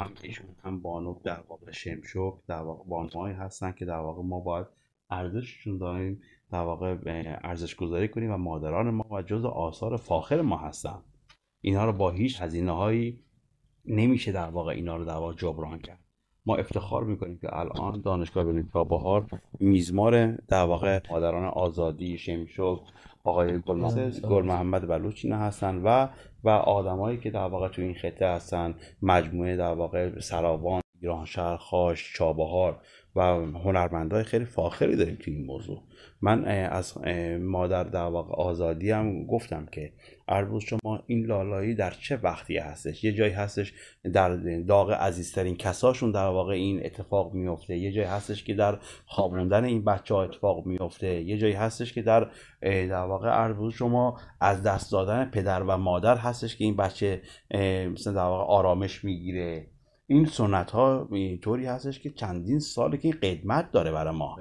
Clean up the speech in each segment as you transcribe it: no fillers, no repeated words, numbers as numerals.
هم ایشون هم بانو در واقع شمشک در واقع بانوهایی هستن که در واقع ما باید ارزششون داریم در واقع ارزش گذاری کنیم و مادران ما و جزء آثار فاخر ما هستن. اینها رو با هیچ هزینه هایی نمیشه در واقع اینا رو در واقع جبران کرد. ما افتخار میکنیم که الان دانشگاه بن چابهار میزبان در واقع مادران آزادی شمشک، آقای گل محمد بلوچ اینا هستن و آدمایی که در واقع تو این خطه هستن، مجموعه در واقع سراوان، ایرانشهر، خاش، چابهار و هنرمندای خیلی فاخری داریم تو این موضوع. من از مادر در واقع آزادی هم گفتم که اربوز شما این لالایی در چه وقتی هستش؟ یه جایی هستش در داغ عزیزترین کساشون در واقع این اتفاق میفته، یه جایی هستش که در خوابوندن این بچه ها اتفاق میفته، یه جایی هستش که در واقع اربوز شما از دست دادن پدر و مادر هستش که این بچه مثلا در واقع آرامش میگیره. این سنت ها اینطوری هستش که چندین ساله که این قدمت داره برای ما.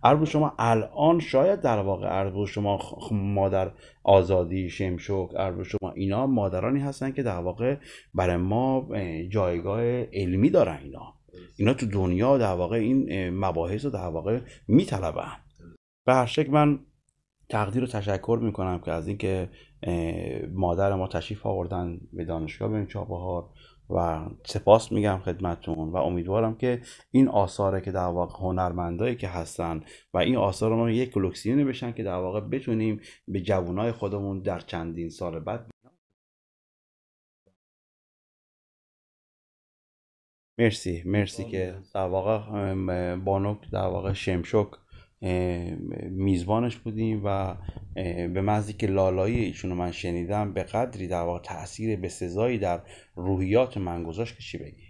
اربوز شما الان شاید در واقع اربوز شما مادر آزادی شمشک، اربوز شما اینا مادرانی هستن که در واقع برای ما جایگاه علمی دارن. اینا تو دنیا در واقع این مباحث رو در واقع میطلبن. به هر شکل من تقدیر و تشکر میکنم که از اینکه مادر ما تشریف آوردن به دانشگاه بن چابهار و سپاس میگم خدمتتون و امیدوارم که این آثاره که در واقع هنرمندایی که هستن و این آثار ما یک کلکسیونی بشن که در واقع بتونیم به جوانای خودمون در چندین سال بعد. مرسی که در واقع بانوک در واقع شمشک میزبانش بودیم و به محضی که لالایی ایشون رو من شنیدم به قدری در واقع تأثیر بسزایی در روحیات من گذاشت که چی بگی.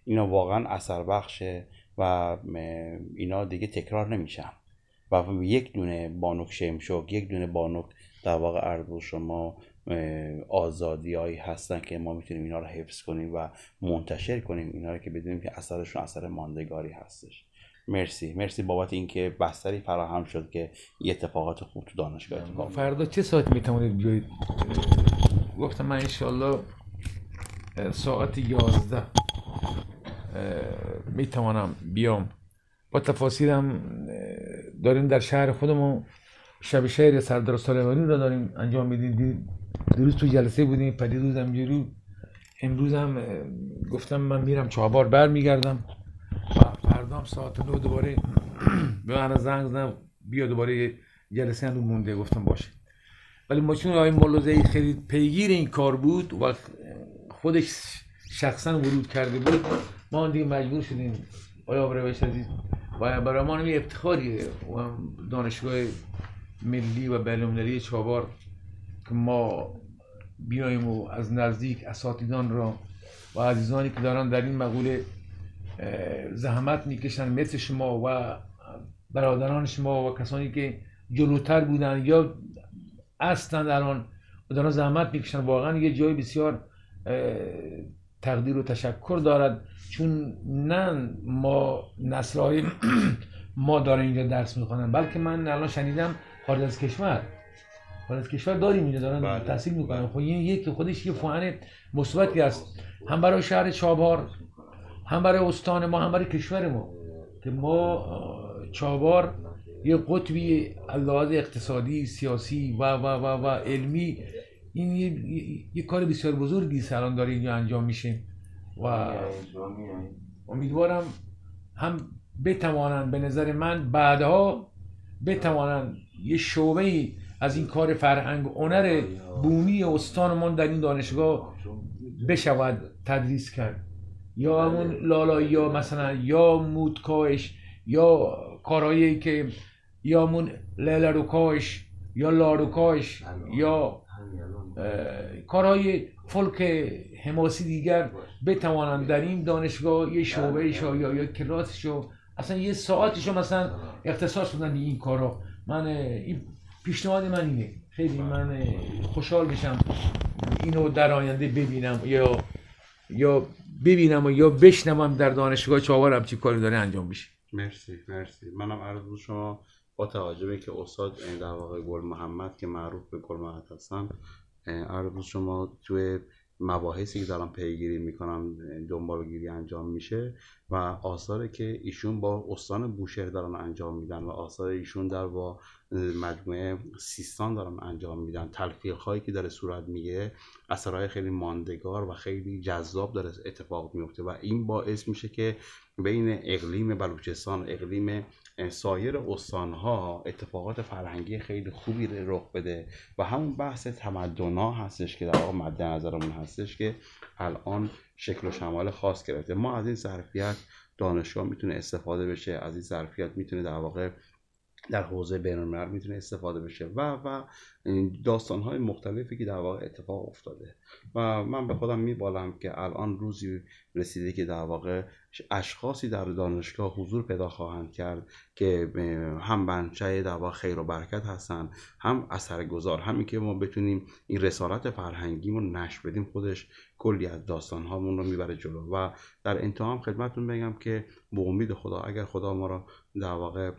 اینا واقعا اثر بخشه و اینا دیگه تکرار نمیشن و یک دونه بانوک شمشک، یک دونه بانوک در واقع اربوز شما آزادی هایی هستن که ما میتونیم اینا رو حفظ کنیم و منتشر کنیم اینا رو که بدونیم که اثرشون اثر ماندگاری هستش. مرسی بابت اینکه بستری فراهم شد که یه اتفاقات خوب تو دانشگاه اتفاق بیفته. فردا چه ساعت میتونید بیایید؟ گفتم من انشالله ساعت 11 میتوانم بیام. با تفاصیلم داریم در شهر خودمون شب شهر سردار سلیمانی رو داریم انجام میدیم. دیروز تو جلسه بودیم، پدیروز هم امروز هم گفتم من میرم چابهار برمیگردم و فردا هم ساعت 9 دوباره به من زنگ زدن بیا دوباره جلسه هم مونده. گفتم باشه. ولی ما چون آقای مولوزی خیلی پیگیر این کار بود و خودش شخصا ورود کرده بود، ما دیگه مجبور شدیم. آیا بروش عزیز و برای ما نمی افتخاریه و دانشگاه ملی و بین‌المللی چابهار که ما بیاییم و از نزدیک اساتیدان را و عزیزانی که دارن در این مقوله زحمت میکشن مثل شما و برادران شما و کسانی که جلوتر بودن یا هستند الان و دارن زحمت میکشن، واقعا یه جای بسیار تقدیر و تشکر دارد. چون نه ما نسل‌های ما دارن اینجا درس میخوانن، بلکه من الان شنیدم خارج از کشور داریم اینجا دارن تحصیل میکنن. خب این یکی خودش یه فعال مثبتی است، هم برای شهر چابهار، هم برای استان ما، هم برای کشور ما، که ما چابهار یه قطبی لحاظ اقتصادی، سیاسی و علمی این یه کار بسیار بزرگی الان داره اینجا انجام میشه و امیدوارم هم بتوانن به نظر من بعدها بتوانن یه شعبه از این کار فرهنگ و هنر بومی استانمان در این دانشگاه بشود تدریس کرد. یا همون لالایی یا مثلا یا مودکاش یا کارهایی که یا همون لالروکاش یا لاروکاش یا کارهای فولک حماسی دیگر بتوانند در این دانشگاه یه شعبه‌شو یا کلاسشو اصلا یه ساعتشو مثلا اختصاص بدن به این کارا. من این پیشنهاد من اینه. خیلی من خوشحال میشم اینو در آینده ببینم یا ببینم و یا بشنوم در دانشگاه چابهار هم چی کاری داره انجام میشه. مرسی منم عرض شما با توجه به که استاد در واقع گل محمد که معروف به گل محمد هستن، عرض شما توی مباحثی که دارم پیگیری میکنم دنبالگیری انجام میشه و آثاری که ایشون با استان بوشهر دارن انجام میدن و آثار ایشون در با مجموعه سیستان دارن انجام میدن، تلفیق هایی که داره صورت میگیره، اثرهای خیلی ماندگار و خیلی جذاب داره اتفاق میفته و این باعث میشه که بین اقلیم بلوچستان و اقلیم سایر استانها اتفاقات فرهنگی خیلی خوبی رخ بده و همون بحث تمدن‌ها هستش که در واقع مد نظرمون هستش که الان شکل و شمال خاص گرفته. ما از این ظرفیت دانشگاه میتونه استفاده بشه، از این ظرفیت میتونه در واقع در حوزه بین‌الملل میتونه استفاده بشه و داستان‌های مختلفی که در واقع اتفاق افتاده و من به خودم میبالم که الان روزی رسیده که در واقع اشخاصی در دانشگاه حضور پیدا خواهند کرد که هم منشأ در واقع خیر و برکت هستن، هم اثرگذار، همین که ما بتونیم این رسالت فرهنگیمون نشر بدیم خودش کلی از داستان‌هامون رو میبره جلو. و در انتها هم خدمتتون بگم که به امید خدا اگر خدا ما رو در واقع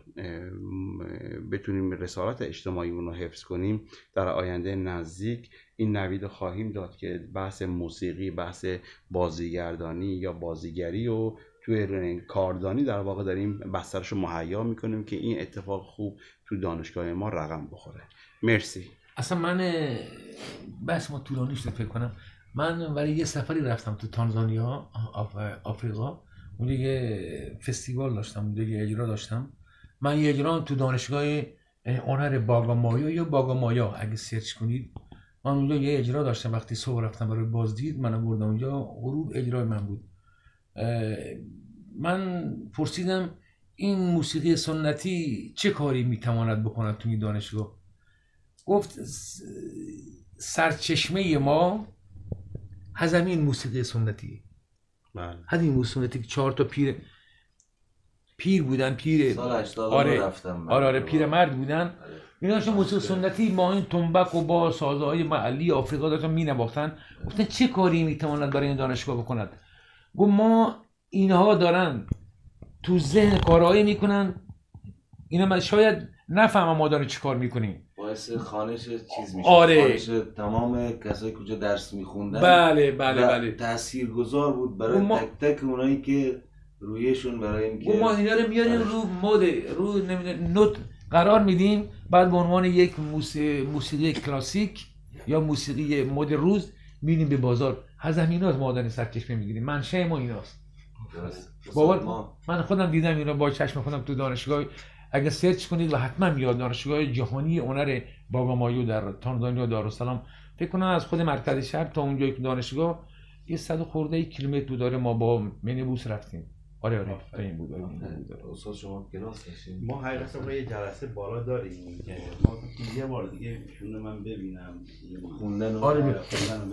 بتونیم رسالت اجتماعیمون رو حفظ کنیم، در آینده نزدیک این نوید خواهیم داد که بحث موسیقی، بحث بازیگردانی یا بازیگری و توی کاردانی در واقع داریم بسترش رو مهیا میکنیم که این اتفاق خوب تو دانشگاه ما رقم بخوره. مرسی. اصلا من بس ما طولانی شده فکر کنم. من برای یه سفری رفتم تو تانزانیا، آفریقا. اونجا یه فستیوال داشتم، اونجا یه اجرا داشتم. من یه اجرا تو دانشگاه هنر باگامایا یا باگامایا اگه سرچ کنید، من اونجا یه اجرا داشتم. وقتی صبح رفتم برای بازدید، من بردم اونجا، غروب اجرای من بود. من پرسیدم این موسیقی سنتی چه کاری میتواند بکند تو این دانشگاه؟ گفت سرچشمه ما همین موسیقی سنتی. همین موسیقی سنتی که 4 تا پیر بودن، سال 80 آره رفتم. آره پیرمرد بودن. اینا داشتن موسیقی سنتی با این تنبک و با سازهای محلی آفریقا داشتن مینواختن. گفتن چه کاری میتواند برای این دانشگاه بکند؟ گفت ما اینها دارن تو ذهن کارهایی میکنن، اینا من شاید نفهمم ما داریم چی کار میکنیم. باعث خانش چیز میشه. آره. خانش تمام کسایی که درس میخوندن. بله. تاثیرگذار بود برای تک تک اونایی که رویشون برای اینکه ما اینا رو میاریم رو مود، رو نوت قرار میدیم، بعد به عنوان یک موسیقی کلاسیک یا موسیقی مد روز میدیم به بازار. از همیناست ما داریم سرچشمه میگیریم. منشأ ما ایناست. باور من خودم دیدم اینا با چشم خودم تو دانشگاه. اگه سرچ کنید و حتما میاد دانشگاه جهانی هنر باگامایو در تانزانیا دارالسلام، فکر کنم از خود مرکز شهر تا اونجایی که دانشگاه یه 100 خورده کیلومتر بود داره. ما با مینیبوس رفتیم. آره تا این بود. استاد شما کلاس داشتین؟ ما حقیقتا یه جلسه بالا داریم که ما یه بار دیگه ایشون من ببینم خوندن رو ببینم